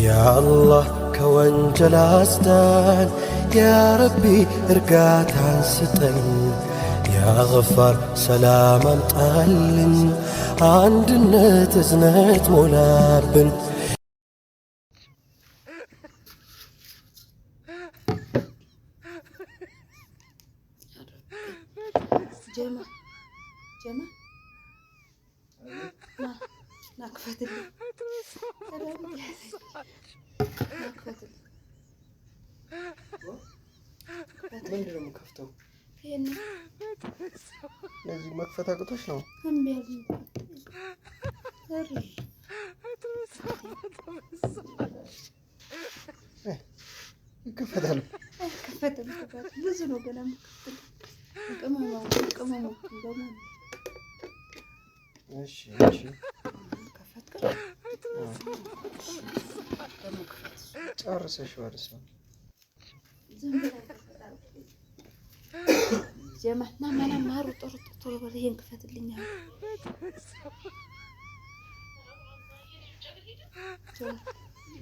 يا الله كوانجل أسدان يا ربي ارقات عن ستن يا غفار سلام امطالن عندنا تزنت مولابن جمع نكفت ምንድን ነው የምከፍተው? ለዚህ መክፈት አቅቶሽ ነው? ይከፈታል። ብዙ ነው ገና ቅመሙ እሺ ጨርሰሽ ወርሰ ጀማና ማና ማሩ ጦር በል ይሄን ክፈትልኝ።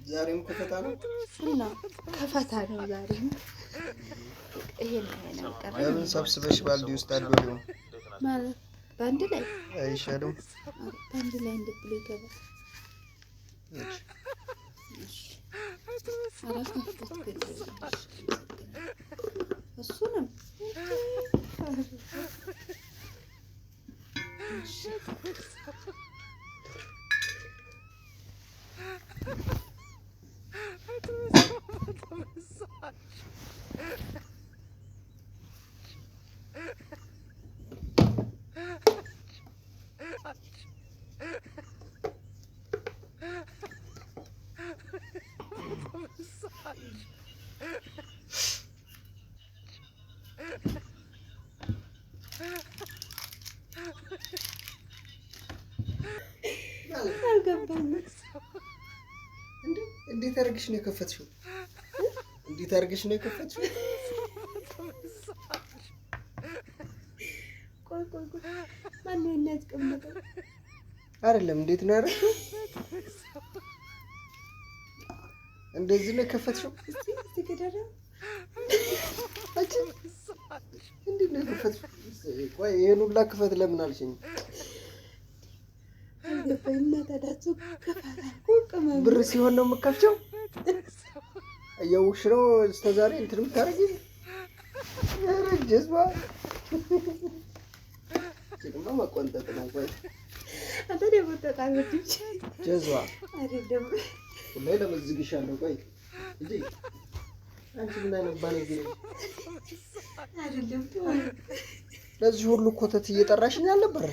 ዛሬም ከፈታ ነው እና ከፈታ ነው ዛሬም። ይሄን ነው ቀረ። ለምን ሰብስበሽ ባልዲ ውስጥ አድርገው ማለት ባንድ ላይ አይሻልም? ባንድ ላይ እንደብሎ ይገባል። አራስ ነፍስ እሱንም እንዴት አድርግሽ ነው የከፈትሽው? እንዴት አድርግሽ ነው የከፈትሽው? ቆይ ማን ነው የሚያስቀምጠው? አይደለም እንዴት ነው ያደረግሽው? እንደዚህ ነው የከፈትሽው? እስቲ ገደረ አጭ እንዴት ነው የከፈትሽው? ቆይ ይሄን ሁላ ክፈት ለምን አልሽኝ? ብር ሲሆን ነው የምከፍቸው? እየውሽ ነው እስከዛሬ እንትን የምታደርጊ ጀዝባ ጭቅማ መቆንጠጥ ነው። ቆይ አንተ ደግሞ ተቃወጥ ጀዝባ አይደለም ሁሌ ለመዝግሻለሁ። ቆይ እንዴ አንቺ ምን አይነት ባለጌ ነሽ? አይደለም ለዚህ ሁሉ ኮተት እየጠራሽኝ አልነበረ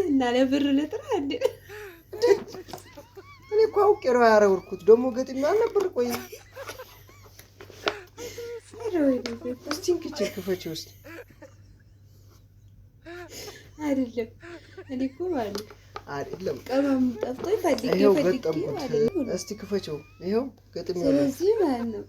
እና ለብር ልጥራ እንዴ? እኔ እኮ አውቄ ነው ያረውርኩት። ደግሞ ገጥሜ አልነበር። ቆይ እስቲ እንክቼ ክፈች ውስጥ አይደለም እኔ እኮ ማለት አይደለም ቀማም ጠፍቶኝ ፈልጌ ማለት ነው። እስቲ ክፈችው። ይሄው ገጥሜ ያለው ስለዚህ ማለት ነው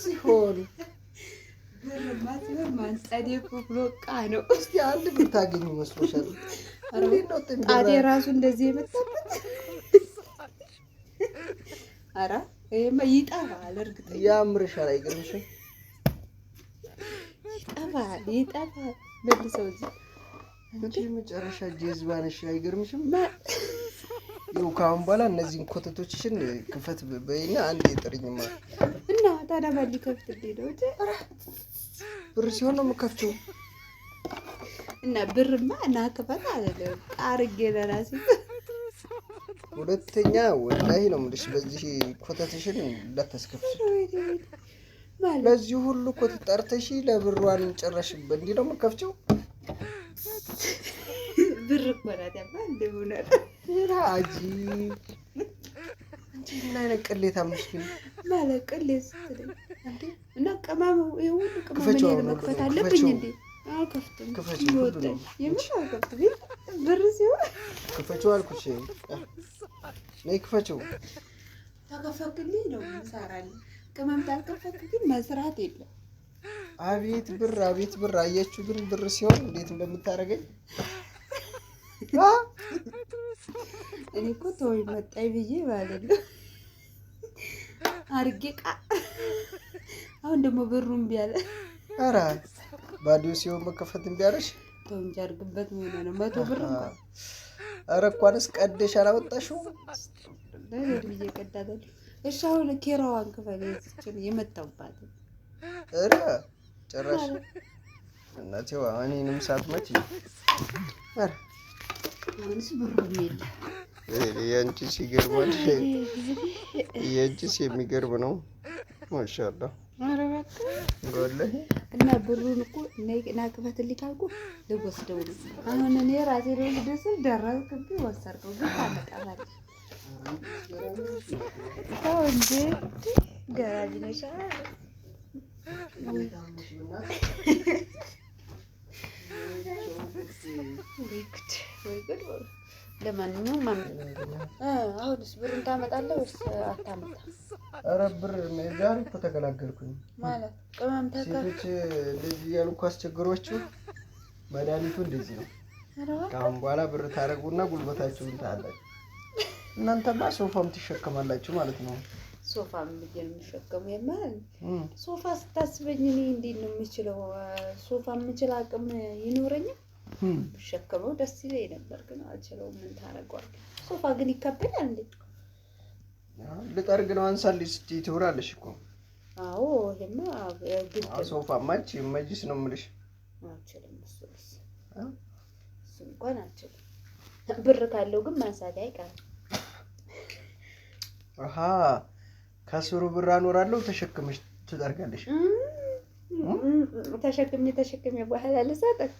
ሲሆን ማንጸዴኩ ብሎቃ ነው። እስቲ አንድ ብታገኙ መስሎሻል? ታዲያ ራሱ እንደዚህ የመጣበት ኧረ ይሄማ ይጠፋል። እርግጠኛ ያምርሻል። አይገርምሽም? ይጠፋል መልሰው እዚህ እንጂ መጨረሻ ጀዝባ ነሽ። አይገርምሽም? ይኸው ከአሁን በኋላ እነዚህን ኮተቶችሽን ክፈት በይና አንዴ ጥሪኝማ እና ታዲያ ማን ሊከፍትልኝ ነው? ብር ሲሆን ነው የምከፍችው። እና ብርማ እና ክፈት አይደለም አርጌ ለራሴ ሁለተኛ ወላሂ ነው የምልሽ በዚህ ኮተትሽን እንዳታስከፍች። ለዚህ ሁሉ ኮተት ጠርተሽ ለብሯን ጨረሽበት እንዲህ ነው የምከፍችው። ብር እኮ ናት ያባ እንደሆነ ራጂ አንቺ ምን አይነት ቅሌታም ነሽ ግን? ማለት ቅሌት ስትለኝ እንዴ እና ቀማሙ ይሁን ቀማሙ ነው መክፈት አለብኝ እንዴ? አልከፍትም። ክፈችው ሁሉንም የምን አልከፍትም። ብር ሲሆን ክፈችው አልኩሽ። ነይ ክፈችው። ተከፈክልኝ ነው እንሰራለን። ቅመም ታልከፈክ ግን መስራት የለም። አቤት ብር አያችሁ ግን ብር ሲሆን እንዴት እንደምታደርገኝ እኔ እኮ ተወይ መጣይ ብዬ ማለት ነው አርጌ አሁን ደግሞ ብሩን ቢያለ ኧረ ባዲዮ ሲሆን መከፈት እምቢ አለሽ። ተው እንጂ አድርግበት ምን ሆነ 100 ብር እንኳን ኧረ እንኳንስ ቀደሽ አላወጣሽው ለምን ብዬ ቀዳታለሁ። እሺ አሁን ኬራዋን ክፈል ይችላል የመጣውባት ኧረ ጭራሽ እናቴዋ እኔንም ሳትመጪ ኧረ አሁንስ ብሩም የለ የአንቺስ ይገርማል። የአንቺስ የሚገርም ነው ማሻአላህ። ኧረ በቃ ወላሂ እና ብሩን እኮ እና ክፈትልኝ ካልኩ ልወስደው ነው። አሁን እኔ ራሴ ልወስድ ስል ደረስክብኝ ወሰድከው ግን ታመጣለህ። ተው እንጂ ገራጅ ነሽ። ለማንኛውም አሁንስ ብሩን ታመጣለህ ወይስ አታመጣም? ኧረ ብር ዛሬ እኮ ተገላገልኩኝ ማለት ቅመም ሴቶች እንደዚህ እያሉ እኮ አስቸግሯችሁ መድኃኒቱ እንደዚህ ነው። ከአሁን በኋላ ብር ታደርጉና ጉልበታችሁን ታያላችሁ። እናንተማ ሶፋም ትሸከማላችሁ ማለት ነው። ሶፋም ብዬ ነው የምሸከመው የማል ሶፋ ስታስበኝ እኔ እንዴት ነው የምችለው? ሶፋ የምችል አቅም ይኖረኛል ብሸከመው ደስ ይለኝ ነበር ግን አልችለውም። ምን ታደርገዋለህ? ሶፋ ግን ይከብዳል እንዴ? ልጠርግ ነው አንሳልኝ ስትይ ትውራለሽ እኮ። አዎ ይሄማ ግድ ሶፋማ አንቺ መጅስ ነው የምልሽ። አልችልም እሱስ እንኳን አልችልም። ብር ካለው ግን ማንሳት አይቀርም። አሃ ከስሩ ብር አኖራለሁ ተሸክመሽ ትጠርጋለሽ። ተሸክሜ በኋላ ልሰጥህ